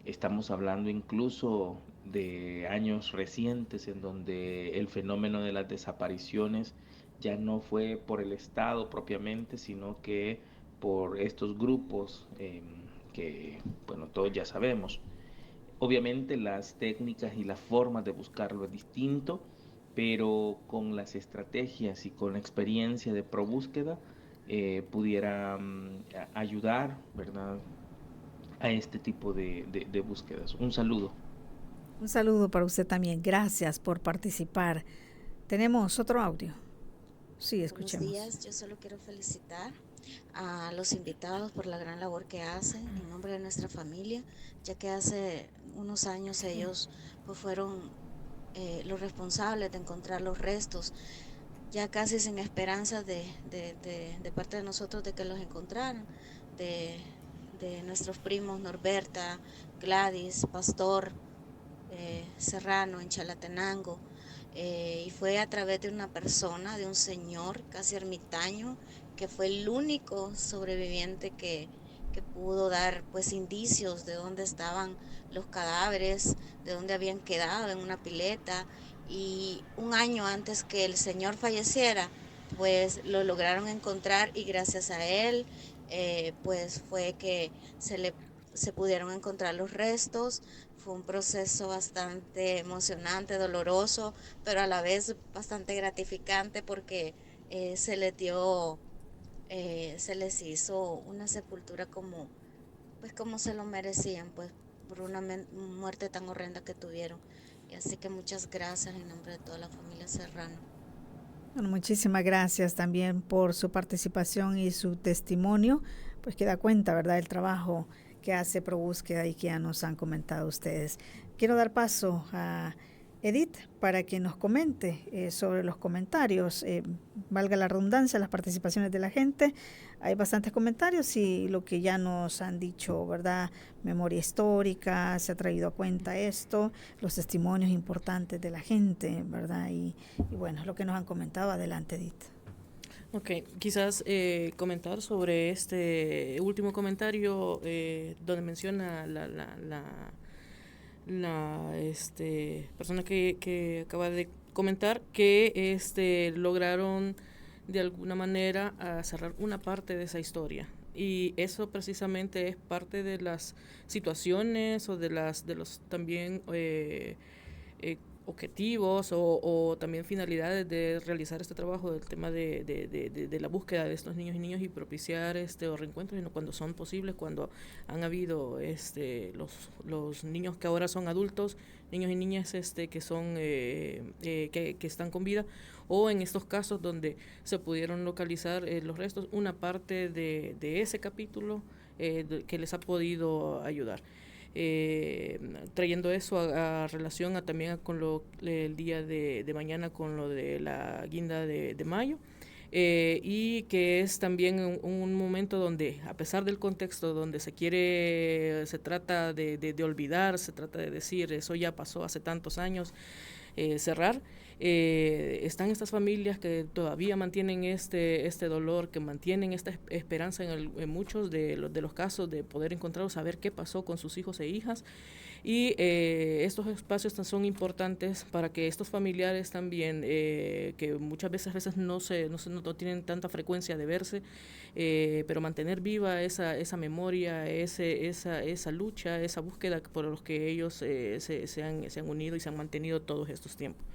Estamos hablando incluso de años recientes en donde el fenómeno de las desapariciones ya no fue por el Estado propiamente, sino que por estos grupos que, bueno, todos ya sabemos. Obviamente las técnicas y las formas de buscarlo es distinto, pero con las estrategias y con la experiencia de probúsqueda pudiera ayudar, ¿verdad?, a este tipo de búsquedas. Un saludo. Un saludo para usted también. Gracias por participar. Tenemos otro audio. Sí, escuchemos. Buenos días. Yo solo quiero felicitar a los invitados por la gran labor que hacen en nombre de nuestra familia, ya que hace unos años ellos pues fueron los responsables de encontrar los restos, ya casi sin esperanza de parte de nosotros de que los encontraran, de nuestros primos Norberta, Gladys, Pastor, Serrano en Chalatenango, y fue a través de una persona, de un señor casi ermitaño, que fue el único sobreviviente que pudo dar pues indicios de dónde estaban los cadáveres, de dónde habían quedado en una pileta, y un año antes que el señor falleciera pues lo lograron encontrar y gracias a él pues fue que se pudieron encontrar los restos. Fue un proceso bastante emocionante, doloroso, pero a la vez bastante gratificante porque se les hizo una sepultura como se lo merecían, pues por una muerte tan horrenda que tuvieron. Y así que muchas gracias en nombre de toda la familia Serrano. Bueno, muchísimas gracias también por su participación y su testimonio, pues que da cuenta, ¿verdad?, el trabajo que hace ProBúsqueda y que ya nos han comentado ustedes. Quiero dar paso a Edith para que nos comente sobre los comentarios, valga la redundancia, las participaciones de la gente. Hay bastantes comentarios y lo que ya nos han dicho, ¿verdad? Memoria histórica, se ha traído a cuenta esto, los testimonios importantes de la gente, ¿verdad? Y bueno, lo que nos han comentado. Adelante, Edith. Ok, quizás comentar sobre este último comentario donde menciona la persona que acaba de comentar que lograron de alguna manera a cerrar una parte de esa historia, y eso precisamente es parte de las situaciones o de los también objetivos o también finalidades de realizar este trabajo del tema de la búsqueda de estos niños y niñas y propiciar o reencuentros cuando son posibles, cuando han habido los niños que ahora son adultos, niños y niñas que son que están con vida, o en estos casos donde se pudieron localizar los restos, una parte de ese capítulo que les ha podido ayudar. Trayendo eso a relación también con el día de mañana, con lo de la guinda de mayo, y que es también un momento donde, a pesar del contexto donde se trata de olvidar, se trata de decir eso ya pasó hace tantos años, cerrar. Están estas familias que todavía mantienen este dolor, que mantienen esta esperanza en muchos de los casos de poder encontrar o saber qué pasó con sus hijos e hijas. Y estos espacios son importantes para que estos familiares también, que muchas veces no tienen tanta frecuencia de verse, pero mantener viva esa memoria, esa lucha, esa búsqueda por los que ellos se han unido y se han mantenido todos estos tiempos.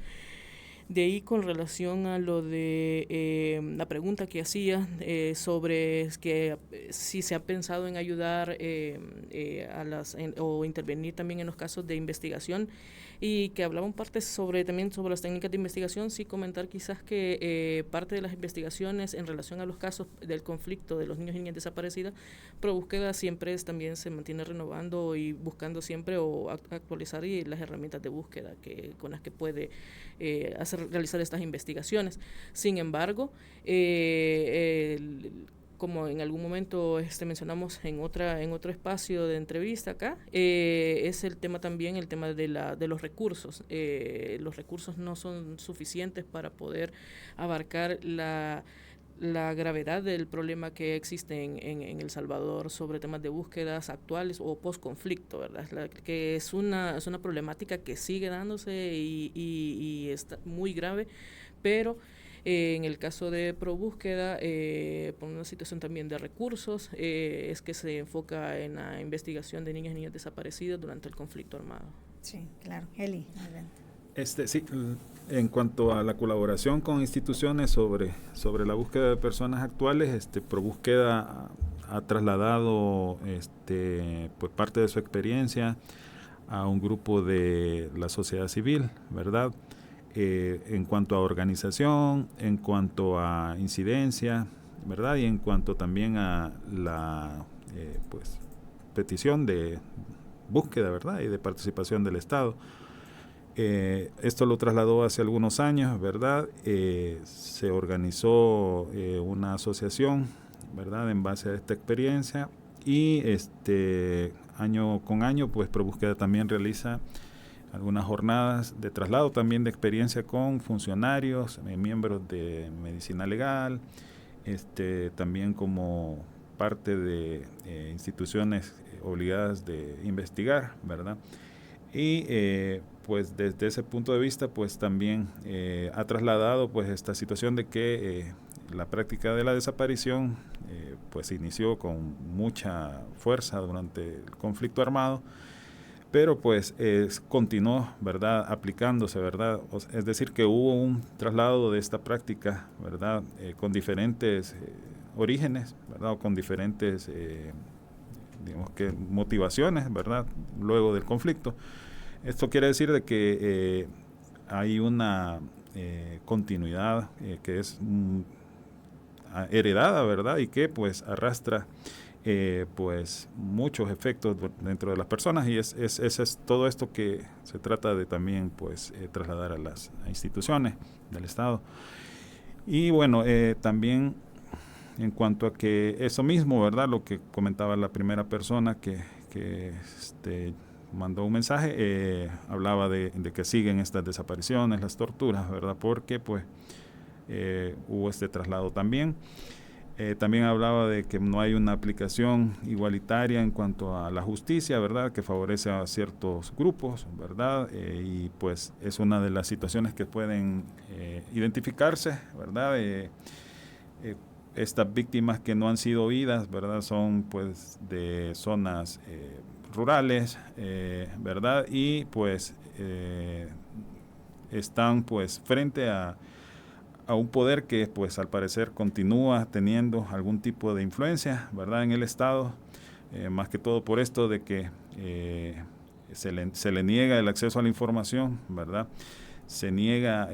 De ahí, con relación a lo de la pregunta que hacía sobre que si se ha pensado en ayudar o intervenir también en los casos de investigación, y que hablaba un parte también sobre las técnicas de investigación, sí comentar quizás que parte de las investigaciones en relación a los casos del conflicto de los niños y niñas desaparecidas, ProBúsqueda siempre también se mantiene renovando y buscando siempre o actualizar las herramientas de búsqueda con las que puede realizar estas investigaciones. Sin embargo, como en algún momento mencionamos en otro espacio de entrevista acá, es el tema de los recursos. Los recursos no son suficientes para poder abarcar la gravedad del problema que existe en El Salvador sobre temas de búsquedas actuales o post-conflicto, ¿verdad? Que es una problemática que sigue dándose y está muy grave, pero en el caso de ProBúsqueda, por una situación también de recursos, es que se enfoca en la investigación de niños y niñas desaparecidos durante el conflicto armado. Sí, claro. Eli, adelante. Sí, en cuanto a la colaboración con instituciones sobre la búsqueda de personas actuales, ProBúsqueda ha trasladado pues parte de su experiencia a un grupo de la sociedad civil, ¿verdad? En cuanto a organización, en cuanto a incidencia, ¿verdad? Y en cuanto también a la pues petición de búsqueda, ¿verdad? Y de participación del Estado. Esto lo trasladó hace algunos años, ¿verdad? Se organizó una asociación, ¿verdad? En base a esta experiencia, y año con año, pues ProBúsqueda también realiza algunas jornadas de traslado también de experiencia con funcionarios, miembros de medicina legal, también como parte de instituciones obligadas de investigar, ¿verdad? Y pues desde ese punto de vista, pues también ha trasladado pues esta situación de que la práctica de la desaparición pues se inició con mucha fuerza durante el conflicto armado, pero pues continuó, ¿verdad?, aplicándose, ¿verdad? Es decir, que hubo un traslado de esta práctica, ¿verdad?, con diferentes orígenes, ¿verdad?, o con diferentes digamos que motivaciones, ¿verdad?, luego del conflicto. Esto quiere decir de que hay una continuidad que es heredada, ¿verdad?, y que pues arrastra pues muchos efectos dentro de las personas, y es todo esto que se trata de también pues trasladar a las instituciones del Estado. Y bueno, también en cuanto a que eso mismo, ¿verdad?, lo que comentaba la primera persona que mandó un mensaje, hablaba de que siguen estas desapariciones, las torturas, ¿verdad?, porque pues hubo este traslado también. También hablaba de que no hay una aplicación igualitaria en cuanto a la justicia, ¿verdad?, que favorece a ciertos grupos, ¿verdad? Y pues es una de las situaciones que pueden identificarse, ¿verdad? Estas víctimas que no han sido oídas, ¿verdad?, son pues de zonas rurales, ¿verdad? Y pues están pues frente a un poder que pues al parecer continúa teniendo algún tipo de influencia, ¿verdad?, en el Estado, más que todo por esto de que se le niega el acceso a la información, ¿verdad? Se niega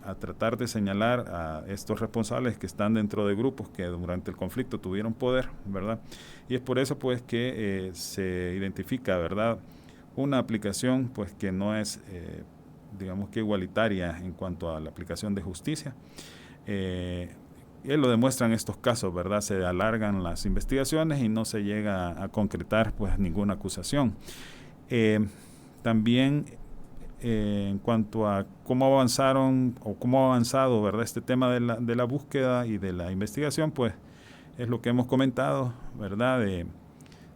a tratar de señalar a estos responsables que están dentro de grupos que durante el conflicto tuvieron poder, ¿verdad? Y es por eso pues que se identifica, ¿verdad?, una aplicación pues que no es digamos que igualitaria en cuanto a la aplicación de justicia. Lo demuestran estos casos, ¿verdad? Se alargan las investigaciones y no se llega a concretar pues ninguna acusación. También en cuanto a cómo avanzaron o cómo ha avanzado, ¿verdad?, este tema de la búsqueda y de la investigación, pues es lo que hemos comentado, ¿verdad?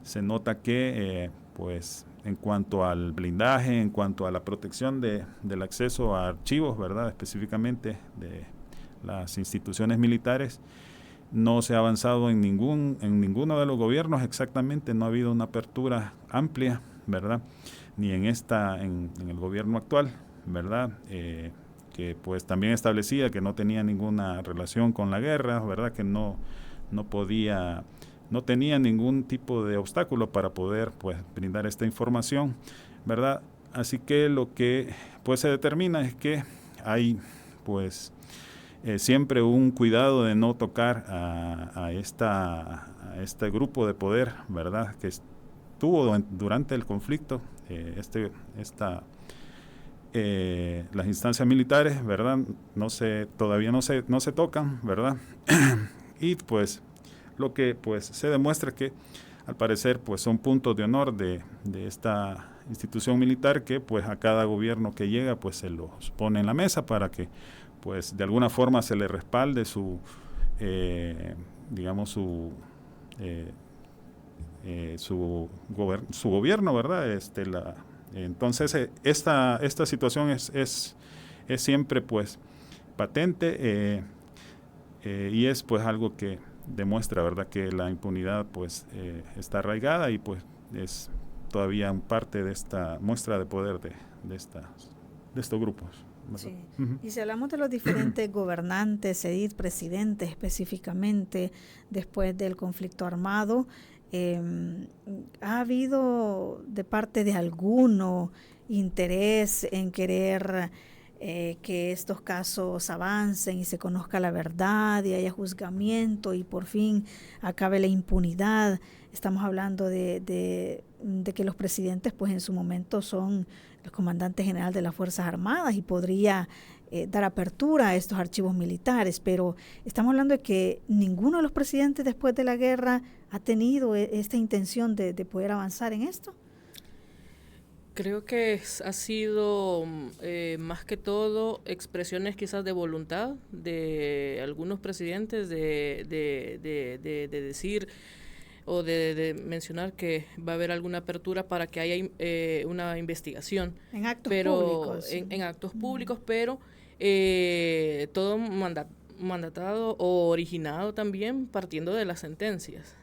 Se nota que pues en cuanto al blindaje, en cuanto a la protección del acceso a archivos, ¿verdad?, específicamente de las instituciones militares, no se ha avanzado en ninguno de los gobiernos exactamente, no ha habido una apertura amplia, ¿verdad?, ni en el gobierno actual, ¿verdad?, que pues también establecía que no tenía ninguna relación con la guerra, ¿verdad?, que no tenía ningún tipo de obstáculo para poder pues brindar esta información, ¿verdad? Así que lo que pues se determina es que hay pues siempre un cuidado de no tocar a este grupo de poder, ¿verdad?, que estuvo durante el conflicto, las instancias militares, ¿verdad?, todavía no se tocan, ¿verdad? Y pues lo que pues se demuestra que al parecer pues son puntos de honor de esta institución militar que pues a cada gobierno que llega pues se los pone en la mesa para que pues de alguna forma se le respalde su gobierno, ¿verdad? Entonces esta situación es siempre pues patente y es pues algo que demuestra, ¿verdad?, que la impunidad pues está arraigada y pues es todavía parte de esta muestra de poder de estos grupos. Sí. Y si hablamos de los diferentes gobernantes, presidentes específicamente, después del conflicto armado, ¿ha habido de parte de alguno interés en querer que estos casos avancen y se conozca la verdad y haya juzgamiento y por fin acabe la impunidad? Estamos hablando de que los presidentes pues en su momento son los comandantes generales de las Fuerzas Armadas y podría dar apertura a estos archivos militares, pero estamos hablando de que ninguno de los presidentes después de la guerra ha tenido esta intención de poder avanzar en esto. Creo que ha sido más que todo expresiones quizás de voluntad de algunos presidentes de decir o de mencionar que va a haber alguna apertura para que haya una investigación. En actos públicos. En actos públicos, pero todo mandatado o originado también partiendo de las sentencias.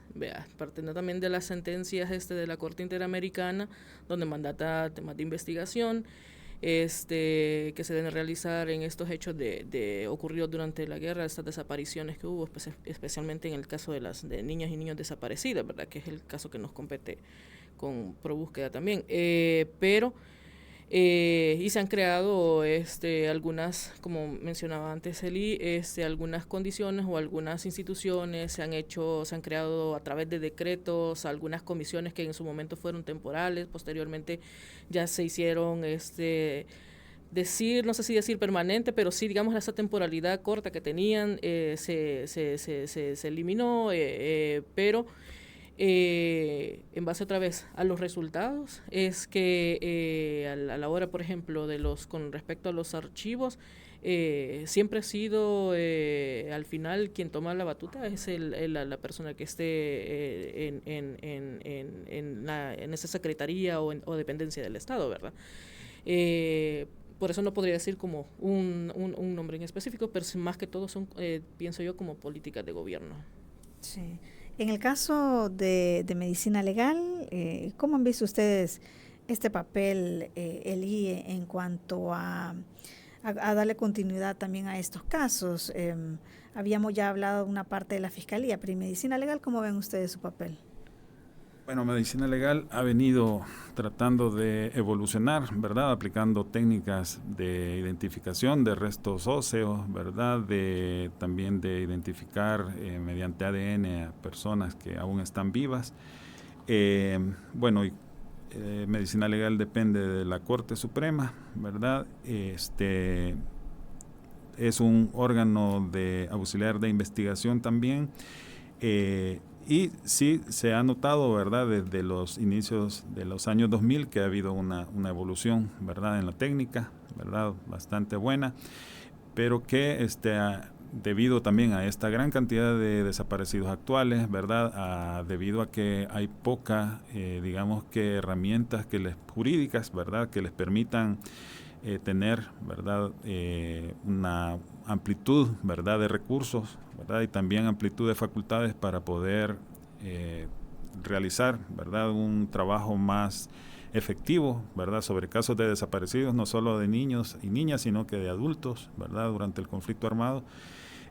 Partiendo también de las sentencias de la Corte Interamericana, donde mandata temas de investigación que se deben realizar en estos hechos ocurridos durante la guerra, estas desapariciones que hubo, especialmente en el caso de niñas y niños desaparecidos, ¿verdad?, que es el caso que nos compete con ProBúsqueda también. Y se han creado algunas, como mencionaba antes Eli, algunas condiciones o algunas instituciones se han creado a través de decretos, algunas comisiones que en su momento fueron temporales, posteriormente ya se hicieron no sé si decir permanente, pero sí, digamos, esa temporalidad corta que tenían se eliminó, pero en base otra vez a los resultados, es que a la hora, por ejemplo, con respecto a los archivos, siempre ha sido al final quien toma la batuta es la persona que esté en esa secretaría o dependencia del Estado, ¿verdad? Por eso no podría decir como un nombre en específico, pero más que todo son, pienso yo, como políticas de gobierno. Sí. En el caso de medicina legal, ¿cómo han visto ustedes este papel, Eli, en cuanto a darle continuidad también a estos casos? Habíamos ya hablado de una parte de la Fiscalía, pero en medicina legal, ¿cómo ven ustedes su papel? Bueno, medicina legal ha venido tratando de evolucionar, ¿verdad?, aplicando técnicas de identificación de restos óseos, ¿verdad?, también de identificar mediante ADN a personas que aún están vivas. Medicina legal depende de la Corte Suprema, ¿verdad? Es un órgano auxiliar de investigación también. Y sí se ha notado, ¿verdad?, desde los inicios de los años 2000 que ha habido una evolución, ¿verdad?, en la técnica, ¿verdad?, bastante buena, pero que debido también a esta gran cantidad de desaparecidos actuales, ¿verdad?, debido a que hay poca, digamos que herramientas jurídicas, ¿verdad?, que les permitan tener, ¿verdad?, una amplitud, ¿verdad?, de recursos, ¿verdad?, y también amplitud de facultades para poder realizar, ¿verdad?, un trabajo más efectivo, ¿verdad?, sobre casos de desaparecidos, no solo de niños y niñas, sino que de adultos, ¿verdad?, durante el conflicto armado,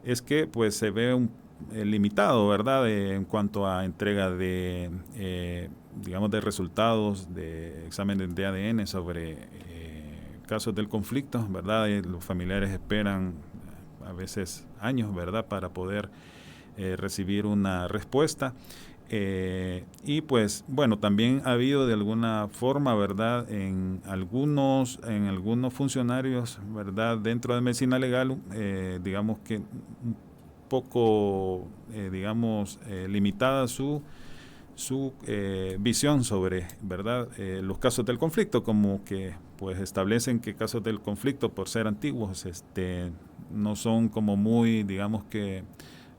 es que pues se ve limitado, ¿verdad?, en cuanto a entrega de, digamos, de resultados de exámenes de ADN sobre casos del conflicto, ¿verdad? Los familiares esperan a veces años, ¿verdad?, para poder recibir una respuesta. Y pues bueno, también ha habido de alguna forma, ¿verdad?, en algunos funcionarios, ¿verdad?, dentro de medicina legal, digamos que un poco, limitada su visión sobre, ¿verdad?, los casos del conflicto, como que pues establecen que casos del conflicto, por ser antiguos, no son como muy, digamos que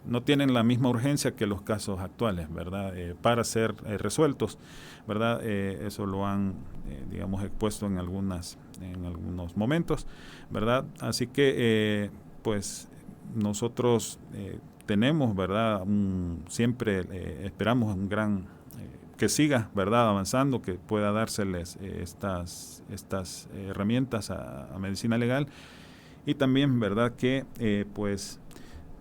no tienen la misma urgencia que los casos actuales, ¿verdad?, para ser resueltos, ¿verdad? Eso lo han, digamos, expuesto en algunos momentos, ¿verdad? Así que, pues, nosotros tenemos, ¿verdad?, siempre esperamos un gran, que siga, ¿verdad?, avanzando, que pueda dárseles estas herramientas a medicina legal, y también, ¿verdad?, que pues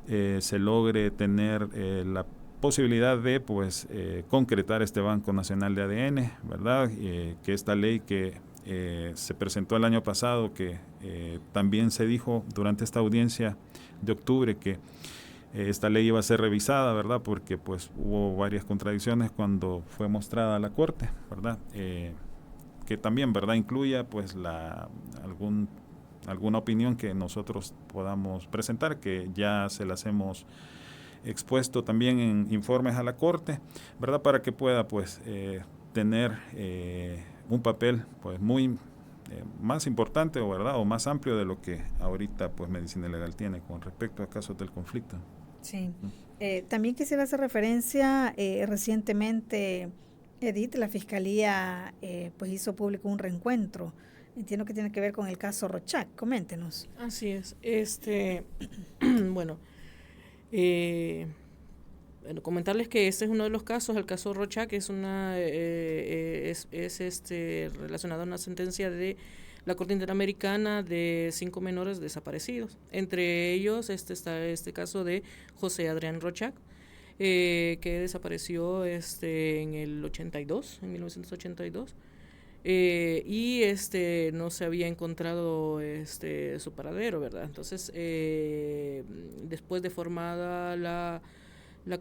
se logre tener la posibilidad de pues concretar este Banco Nacional de ADN, ¿verdad?, que esta ley que se presentó el año pasado, que también se dijo durante esta audiencia de octubre que esta ley iba a ser revisada, ¿verdad?, porque pues hubo varias contradicciones cuando fue mostrada a la Corte, ¿verdad?, que también, ¿verdad?, incluya pues alguna opinión que nosotros podamos presentar, que ya se las hemos expuesto también en informes a la Corte, ¿verdad?, para que pueda pues tener un papel pues muy más importante, ¿verdad?, o más amplio de lo que ahorita pues medicina legal tiene con respecto a casos del conflicto. Sí. También quisiera hacer referencia, recientemente, Edith, la Fiscalía pues hizo público un reencuentro. Entiendo que tiene que ver con el caso Rochac. Coméntenos. Así es. Bueno, comentarles que este es uno de los casos, el caso Rochac es relacionado a una sentencia de la Corte Interamericana de 5 menores desaparecidos. Entre ellos está este caso de José Adrián Rochac, que desapareció en el 1982. Y no se había encontrado su paradero, ¿verdad? Entonces, después de formada la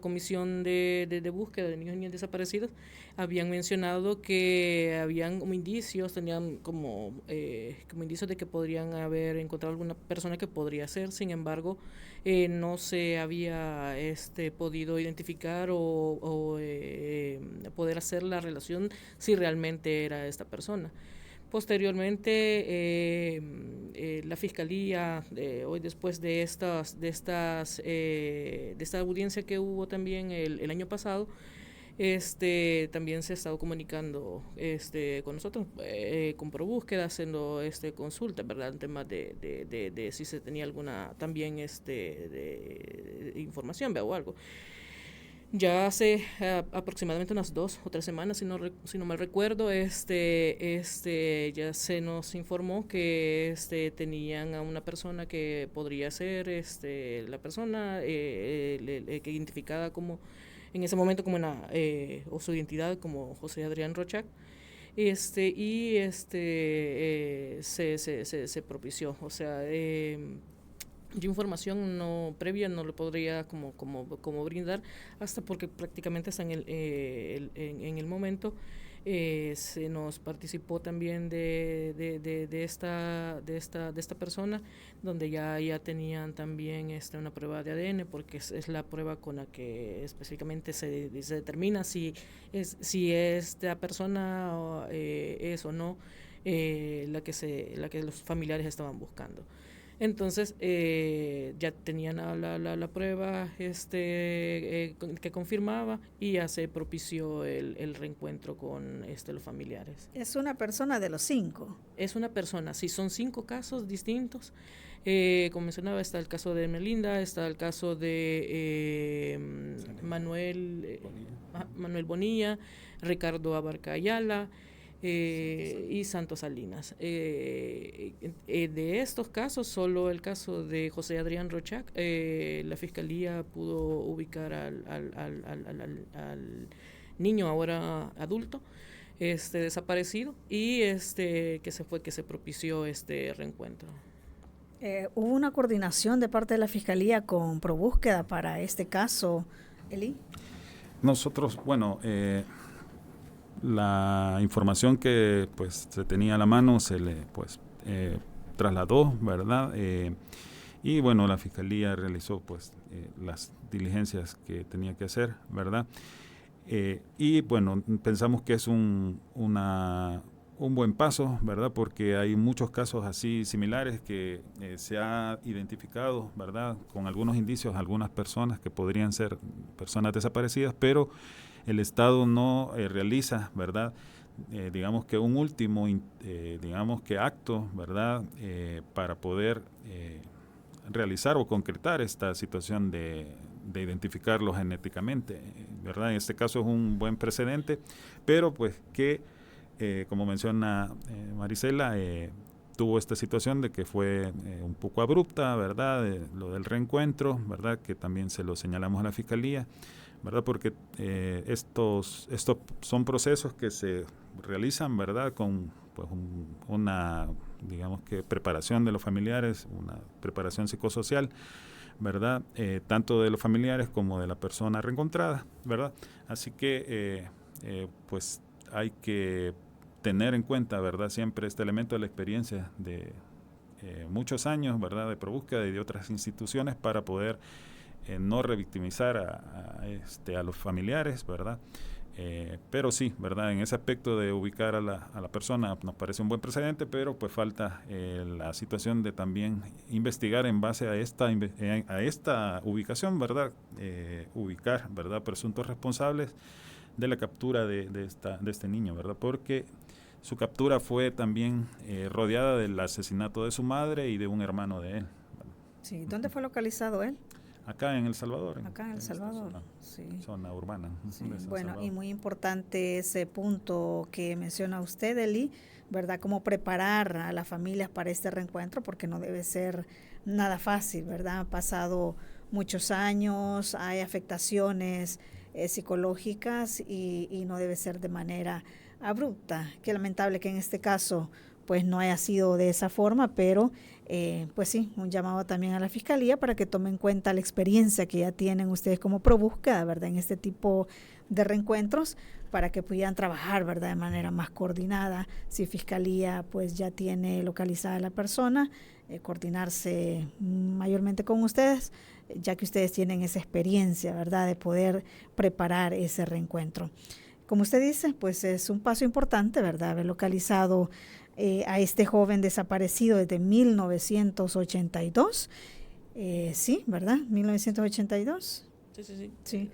comisión de búsqueda de niños y niñas desaparecidos, habían mencionado que habían como indicios, tenían como indicios de que podrían haber encontrado alguna persona que podría ser. Sin embargo, no se había podido identificar o poder hacer la relación si realmente era esta persona. Posteriormente, la Fiscalía, hoy después de esta audiencia que hubo también el año pasado, también se ha estado comunicando con nosotros, con ProBúsqueda, haciendo consulta, ¿verdad?, en temas de si se tenía alguna también de información, ¿verdad?, o algo. Ya hace aproximadamente unas 2 o 3 semanas, si no mal recuerdo, ya se nos informó que tenían a una persona que podría ser la persona que identificada como en ese momento como o su identidad como José Adrián Rochac, se propició, o sea, yo información previa no le podría como brindar, hasta porque prácticamente está en el momento Se nos participó también de esta persona, donde ya tenían también una prueba de ADN, porque es la prueba con la que específicamente se determina si esta persona es o no la que los familiares estaban buscando. Entonces ya tenían la prueba que confirmaba, y ya se propició el reencuentro con los familiares. ¿Es una persona de los 5? Es una persona, sí, son 5 casos distintos. Como mencionaba, está el caso de Melinda, está el caso de Manuel Bonilla, Ricardo Abarca Ayala, y Santos Salinas. De estos casos, solo el caso de José Adrián Rochac, la Fiscalía pudo ubicar al niño, ahora adulto, desaparecido, y que se propició este reencuentro. ¿Hubo una coordinación de parte de la Fiscalía con ProBúsqueda para este caso, Eli? Nosotros, la información que pues se tenía a la mano se le trasladó, ¿verdad? Y bueno, la Fiscalía realizó las diligencias que tenía que hacer, ¿verdad? Y bueno, pensamos que es un buen paso, ¿verdad? Porque hay muchos casos así similares que se ha identificado, ¿verdad? Con algunos indicios, algunas personas que podrían ser personas desaparecidas, pero el Estado no realiza, ¿verdad? Digamos que un último, acto, ¿verdad? Para poder realizar o concretar esta situación de identificarlo genéticamente, ¿verdad? En este caso es un buen precedente, pero pues que, como menciona Marisela, tuvo esta situación de que fue un poco abrupta, ¿verdad? Lo del reencuentro, ¿verdad? Que también se lo señalamos a la Fiscalía, ¿verdad? Porque estos son procesos que se realizan, ¿verdad? Con una, digamos que preparación de los familiares, una preparación psicosocial, ¿verdad? Tanto de los familiares como de la persona reencontrada, ¿verdad? Así que pues hay que tener en cuenta, ¿verdad? Siempre este elemento de la experiencia de muchos años, ¿verdad? De ProBúsqueda y de otras instituciones para poder no revictimizar a los familiares, ¿verdad? Pero sí, ¿verdad? En ese aspecto de ubicar a la persona nos parece un buen precedente, pero pues falta la situación de también investigar en base a esta ubicación, ¿verdad? Ubicar, ¿verdad? Presuntos responsables de la captura de este niño, ¿verdad? Porque su captura fue también rodeada del asesinato de su madre y de un hermano de él, ¿verdad? Sí, ¿dónde fue localizado él? Acá en El Salvador. Acá en El Salvador, zona urbana. Sí. Bueno, y muy importante ese punto que menciona usted, Eli, ¿verdad? Cómo preparar a las familias para este reencuentro, porque no debe ser nada fácil, ¿verdad? Han pasado muchos años, hay afectaciones psicológicas y no debe ser de manera abrupta. Qué lamentable que en este caso pues no haya sido de esa forma, pero pues sí, un llamado también a la Fiscalía para que tome en cuenta la experiencia que ya tienen ustedes como ProBúsqueda, ¿verdad? En este tipo de reencuentros, para que puedan trabajar, ¿verdad? De manera más coordinada. Si Fiscalía pues ya tiene localizada a la persona, coordinarse mayormente con ustedes, ya que ustedes tienen esa experiencia, ¿verdad? De poder preparar ese reencuentro. Como usted dice, pues es un paso importante, ¿verdad? Haber localizado a este joven desaparecido desde 1982. Sí, ¿verdad? 1982. Sí.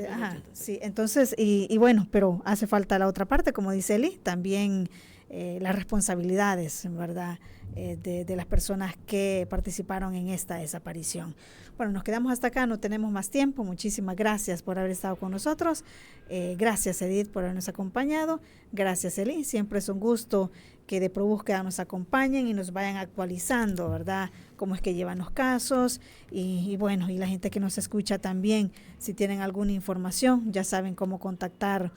Ajá, sí. Entonces, y bueno, pero hace falta la otra parte, como dice Eli, también las responsabilidades, ¿verdad? De las personas que participaron en esta desaparición. Bueno, nos quedamos hasta acá, no tenemos más tiempo. Muchísimas gracias por haber estado con nosotros. Gracias, Edith, por habernos acompañado. Gracias, Eli. Siempre es un gusto que de ProBúsqueda nos acompañen y nos vayan actualizando, ¿verdad? Cómo es que llevan los casos y bueno, y la gente que nos escucha también, si tienen alguna información, ya saben cómo contactar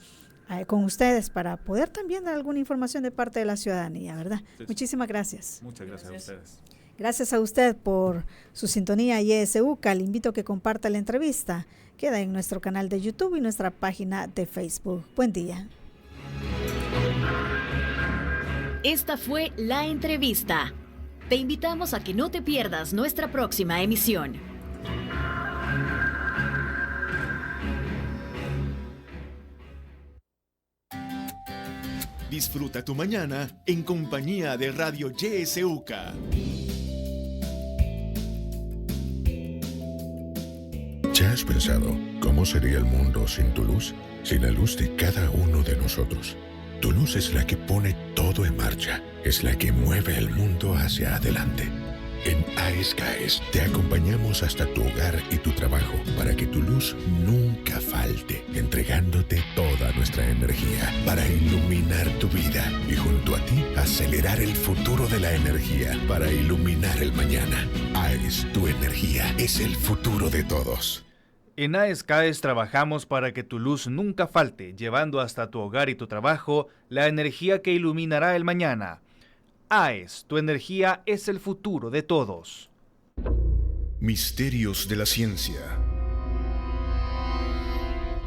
con ustedes para poder también dar alguna información de parte de la ciudadanía, ¿verdad? Sí. Muchísimas gracias. Muchas gracias a ustedes. Gracias a usted por su sintonía YSUCA. Le invito a que comparta la entrevista. Queda en nuestro canal de YouTube y nuestra página de Facebook. Buen día. Esta fue La Entrevista. Te invitamos a que no te pierdas nuestra próxima emisión. Disfruta tu mañana en compañía de Radio YSUCA. ¿Ya has pensado cómo sería el mundo sin tu luz? Sin la luz de cada uno de nosotros. Tu luz es la que pone todo en marcha, es la que mueve el mundo hacia adelante. En AES te acompañamos hasta tu hogar y tu trabajo para que tu luz nunca falte, entregándote toda nuestra energía para iluminar tu vida y junto a ti acelerar el futuro de la energía para iluminar el mañana. AES, tu energía es el futuro de todos. En AES trabajamos para que tu luz nunca falte, llevando hasta tu hogar y tu trabajo la energía que iluminará el mañana. AES, tu energía es el futuro de todos. Misterios de la ciencia.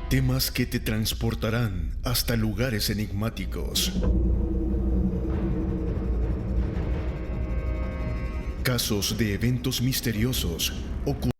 Temas que te transportarán hasta lugares enigmáticos. Casos de eventos misteriosos ocurridos